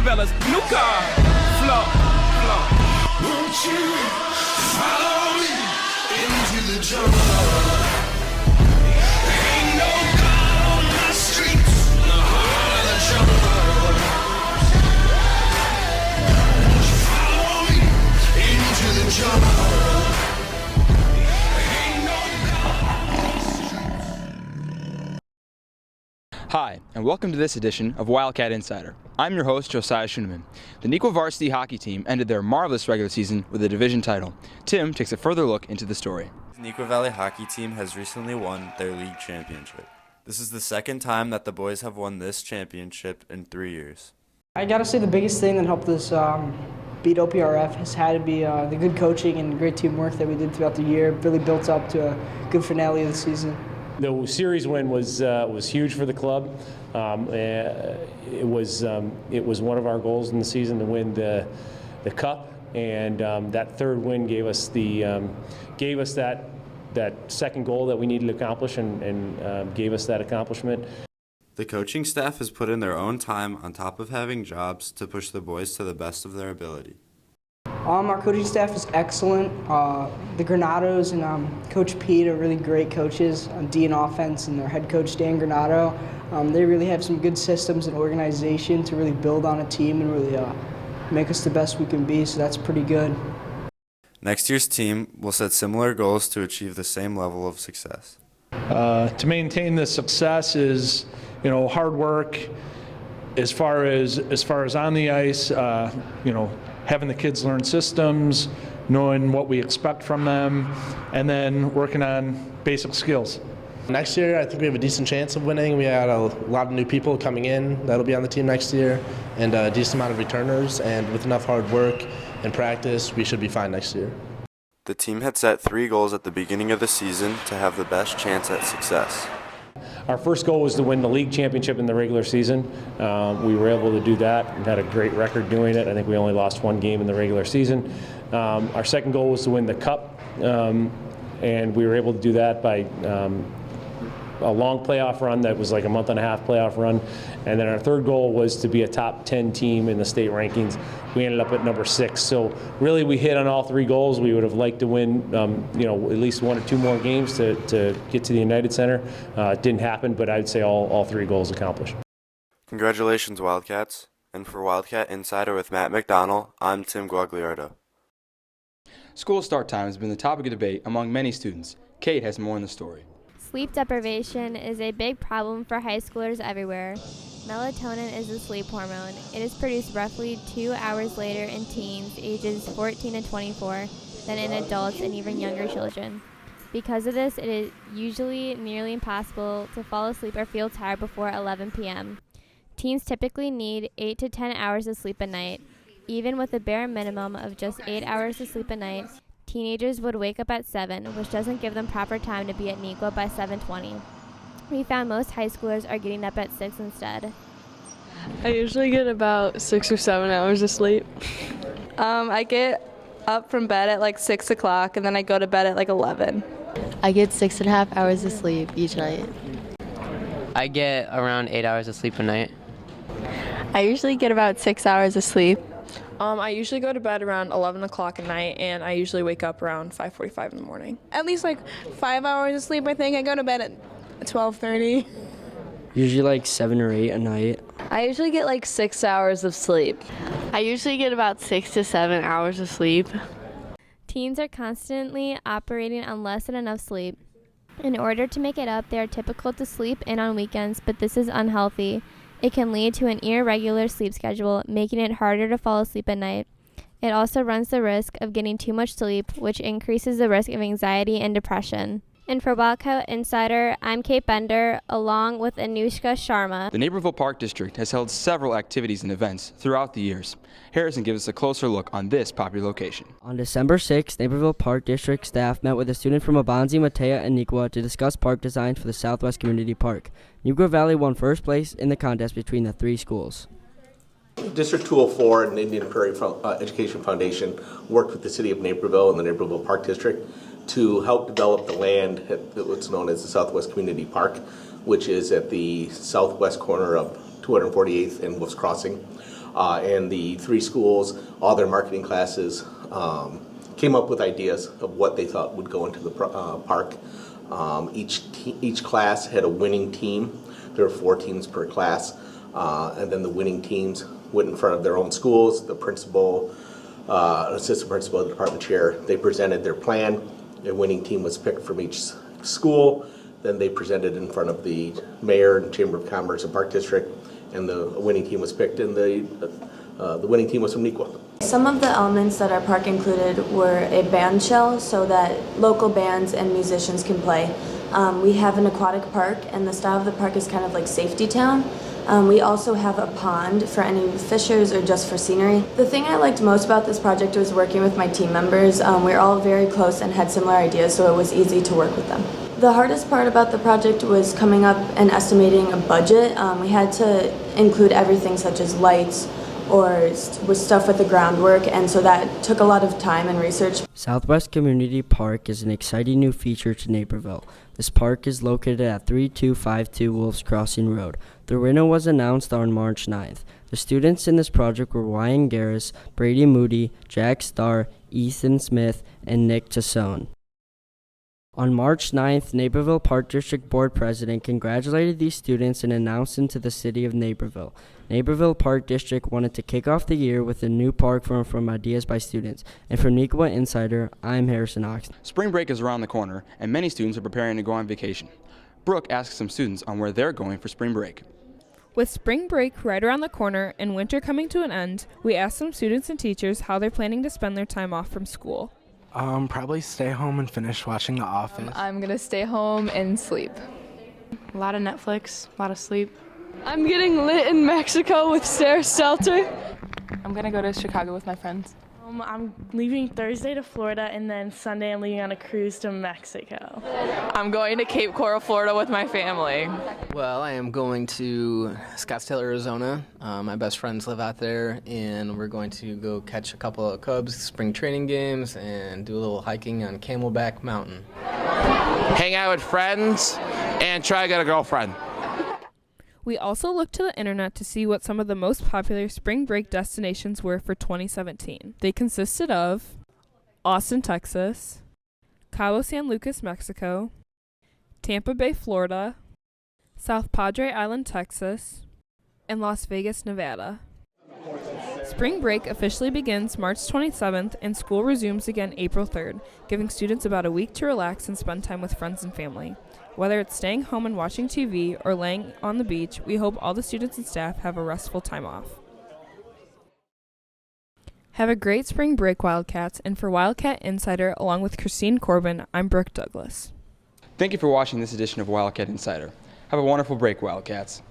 fellas, new car, flow. Won't you follow me into the jungle? Ain't no God on my streets, in the heart of the jungle. Won't you follow me into the jungle? Ain't no God. Hi, and welcome to this edition of Wildcat Insider. I'm your host, Josiah Schuneman. The Neuqua varsity hockey team ended their marvelous regular season with a division title. Tim takes a further look into the story. The Neuqua Valley hockey team has recently won their league championship. This is the second time that the boys have won this championship in 3 years. I gotta say the biggest thing that helped us beat OPRF has had to be the good coaching and great teamwork that we did throughout the year. It really built up to a good finale of the season. The series win was huge for the club. It was one of our goals in the season to win the cup, and that third win gave us that second goal that we needed to accomplish, and gave us that accomplishment. The coaching staff has put in their own time on top of having jobs to push the boys to the best of their ability. Our coaching staff is excellent. The Granados and Coach Pete are really great coaches on D and offense, and their head coach Dan Granado. They really have some good systems and organization to really build on a team and really make us the best we can be, so that's pretty good. Next year's team will set similar goals to achieve the same level of success. To maintain this success is, hard work. As far as on the ice, having the kids learn systems, knowing what we expect from them, and then working on basic skills. Next year, I think we have a decent chance of winning. We had a lot of new people coming in that'll be on the team next year, and a decent amount of returners, and with enough hard work and practice, we should be fine next year. The team had set 3 goals at the beginning of the season to have the best chance at success. Our first goal was to win the league championship in the regular season. We were able to do that and had a great record doing it. I think we only lost 1 game in the regular season. Our second goal was to win the cup, and we were able to do that by a long playoff run that was like a month and a half playoff run. And then our third goal was to be a top 10 team in the state rankings. We ended up at number 6. So really we hit on all 3 goals. We would have liked to win at least 1 or 2 more games to get to the United Center. It didn't happen, but I'd say all 3 goals accomplished. Congratulations, Wildcats. And for Wildcat Insider with Matt McDonald, I'm Tim Guagliardo. School start time has been the topic of debate among many students. Kate has more in the story. Sleep deprivation is a big problem for high schoolers everywhere. Melatonin is a sleep hormone. It is produced roughly 2 hours later in teens ages 14 to 24 than in adults and even younger children. Because of this, it is usually nearly impossible to fall asleep or feel tired before 11 p.m. Teens typically need 8 to 10 hours of sleep a night. Even with a bare minimum of just 8 hours of sleep a night, teenagers would wake up at 7, which doesn't give them proper time to be at Neuqua by 7:20. We found most high schoolers are getting up at 6 instead. I usually get about 6 or 7 hours of sleep. I get up from bed at like 6 o'clock, and then I go to bed at like 11. I get 6.5 hours of sleep each night. I get around 8 hours of sleep a night. I usually get about 6 hours of sleep. I usually go to bed around 11 o'clock at night, and I usually wake up around 5:45 in the morning. At least like 5 hours of sleep, I think. I go to bed at 12:30. Usually like 7 or 8 a night. I usually get like 6 hours of sleep. I usually get about 6 to 7 hours of sleep. Teens are constantly operating on less than enough sleep. In order to make it up, they are typical to sleep in on weekends, but this is unhealthy. It can lead to an irregular sleep schedule, making it harder to fall asleep at night. It also runs the risk of getting too much sleep, which increases the risk of anxiety and depression. And for Wildcat Insider, I'm Kate Bender, along with Anushka Sharma. The Naperville Park District has held several activities and events throughout the years. Harrison gives us a closer look on this popular location. On December 6th, Naperville Park District staff met with a student from Abanzi, Matea, and Neuqua to discuss park designs for the Southwest Community Park. Neuqua Valley won first place in the contest between the 3 schools. District 204 and Indian Prairie Education Foundation worked with the City of Naperville and the Naperville Park District to help develop the land at what's known as the Southwest Community Park, which is at the southwest corner of 248th and Wolf's Crossing. And the three schools, all their marketing classes, came up with ideas of what they thought would go into the park. Each class had a winning team. There were 4 teams per class, and then the winning teams went in front of their own schools. The principal, assistant principal, the department chair, they presented their plan. A winning team was picked from each school. Then they presented in front of the mayor and Chamber of Commerce and Park District, and the winning team was picked, and the winning team was from Neuqua. Some of the elements that our park included were a band shell so that local bands and musicians can play. We have an aquatic park, and the style of the park is kind of like Safety Town. We also have a pond for any fishers or just for scenery. The thing I liked most about this project was working with my team members. We were all very close and had similar ideas, so it was easy to work with them. The hardest part about the project was coming up and estimating a budget. We had to include everything such as lights or stuff with the groundwork, and so that took a lot of time and research. Southwest Community Park is an exciting new feature to Naperville. This park is located at 3252 Wolves Crossing Road. The winner was announced on March 9th. The students in this project were Ryan Garris, Brady Moody, Jack Starr, Ethan Smith, and Nick Tassone. On March 9th, Naperville Park District Board President congratulated these students and announced them to the city of Naperville. Naperville Park District wanted to kick off the year with a new park from ideas by students. And from Neuqua Insider, I'm Harrison Oxton. Spring break is around the corner, and many students are preparing to go on vacation. Brooke asked some students on where they're going for spring break. With spring break right around the corner and winter coming to an end, we asked some students and teachers how they're planning to spend their time off from school. Probably stay home and finish watching The Office. I'm gonna stay home and sleep. A lot of Netflix, a lot of sleep. I'm getting lit in Mexico with Sarah Stelter. I'm gonna go to Chicago with my friends. I'm leaving Thursday to Florida, and then Sunday I'm leaving on a cruise to Mexico. I'm going to Cape Coral, Florida with my family. Well, I am going to Scottsdale, Arizona. My best friends live out there, and we're going to go catch a couple of Cubs spring training games and do a little hiking on Camelback Mountain. Hang out with friends and try to get a girlfriend. We also looked to the internet to see what some of the most popular spring break destinations were for 2017. They consisted of Austin, Texas, Cabo San Lucas, Mexico, Tampa Bay, Florida, South Padre Island, Texas, and Las Vegas, Nevada. Spring break officially begins March 27th and school resumes again April 3rd, giving students about a week to relax and spend time with friends and family. Whether it's staying home and watching TV or laying on the beach, we hope all the students and staff have a restful time off. Have a great spring break, Wildcats, and for Wildcat Insider, along with Christine Corbin, I'm Brooke Douglas. Thank you for watching this edition of Wildcat Insider. Have a wonderful break, Wildcats.